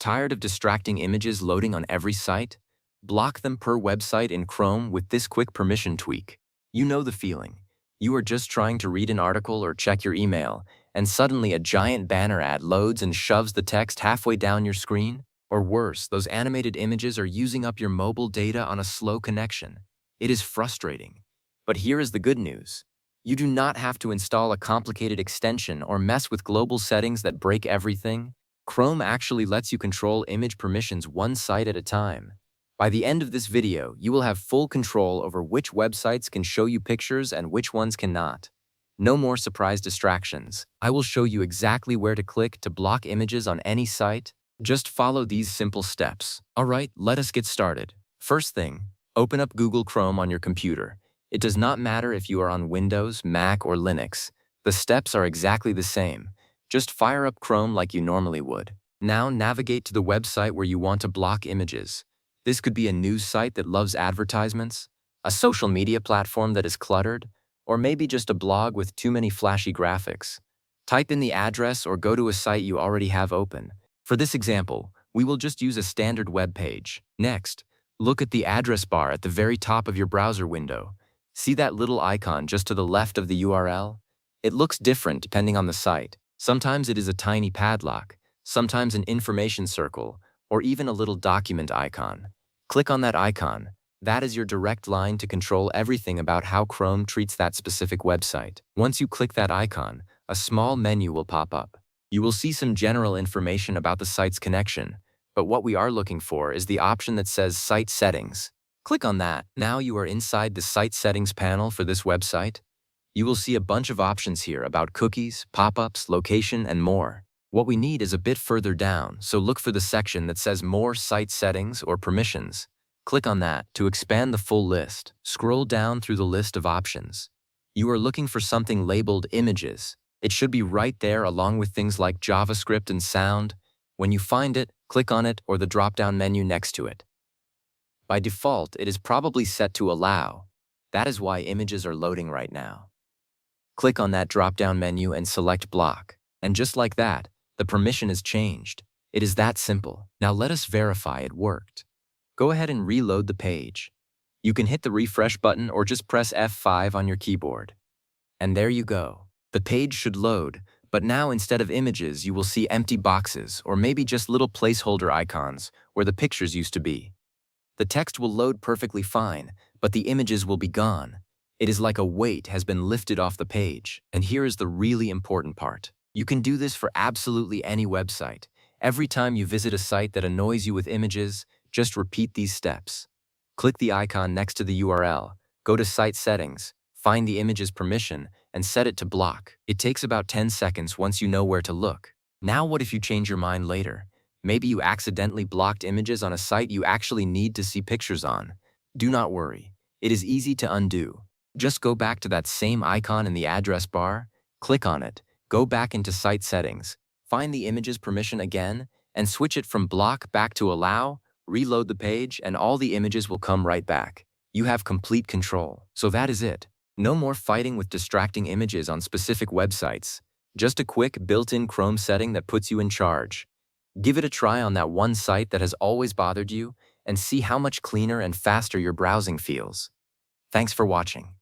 Tired of distracting images loading on every site? Block them per website in Chrome with this quick permission tweak. You know the feeling. You are just trying to read an article or check your email, and suddenly a giant banner ad loads and shoves the text halfway down your screen? Or worse, those animated images are using up your mobile data on a slow connection. It is frustrating. But here is the good news. You do not have to install a complicated extension or mess with global settings that break everything. Chrome actually lets you control image permissions one site at a time. By the end of this video, you will have full control over which websites can show you pictures and which ones cannot. No more surprise distractions. I will show you exactly where to click to block images on any site. Just follow these simple steps. Alright, let us get started. First thing, open up Google Chrome on your computer. It does not matter if you are on Windows, Mac, or Linux. The steps are exactly the same. Just fire up Chrome like you normally would. Now navigate to the website where you want to block images. This could be a news site that loves advertisements, a social media platform that is cluttered, or maybe just a blog with too many flashy graphics. Type in the address or go to a site you already have open. For this example, we will just use a standard web page. Next, look at the address bar at the very top of your browser window. See that little icon just to the left of the URL? It looks different depending on the site. Sometimes it is a tiny padlock, sometimes an information circle, or even a little document icon. Click on that icon. That is your direct line to control everything about how Chrome treats that specific website. Once you click that icon, a small menu will pop up. You will see some general information about the site's connection, but what we are looking for is the option that says Site Settings. Click on that. Now you are inside the Site Settings panel for this website. You will see a bunch of options here about cookies, pop-ups, location, and more. What we need is a bit further down, so look for the section that says More Site Settings or Permissions. Click on that to expand the full list. Scroll down through the list of options. You are looking for something labeled Images. It should be right there along with things like JavaScript and sound. When you find it, click on it or the drop-down menu next to it. By default, it is probably set to Allow. That is why images are loading right now. Click on that drop-down menu and select Block. And just like that, the permission is changed. It is that simple. Now let us verify it worked. Go ahead and reload the page. You can hit the refresh button or just press F5 on your keyboard. And there you go. The page should load, but now instead of images, you will see empty boxes or maybe just little placeholder icons where the pictures used to be. The text will load perfectly fine, but the images will be gone. It is like a weight has been lifted off the page. And here is the really important part. You can do this for absolutely any website. Every time you visit a site that annoys you with images, just repeat these steps. Click the icon next to the URL, go to Site Settings, find the image's permission, and set it to block. It takes about 10 seconds once you know where to look. Now what if you change your mind later? Maybe you accidentally blocked images on a site you actually need to see pictures on. Do not worry. It is easy to undo. Just go back to that same icon in the address bar, click on it, go back into Site Settings, find the image's permission again, and switch it from block back to allow, reload the page, and all the images will come right back. You have complete control. So that is it. No more fighting with distracting images on specific websites. Just a quick built-in Chrome setting that puts you in charge. Give it a try on that one site that has always bothered you and see how much cleaner and faster your browsing feels. Thanks for watching.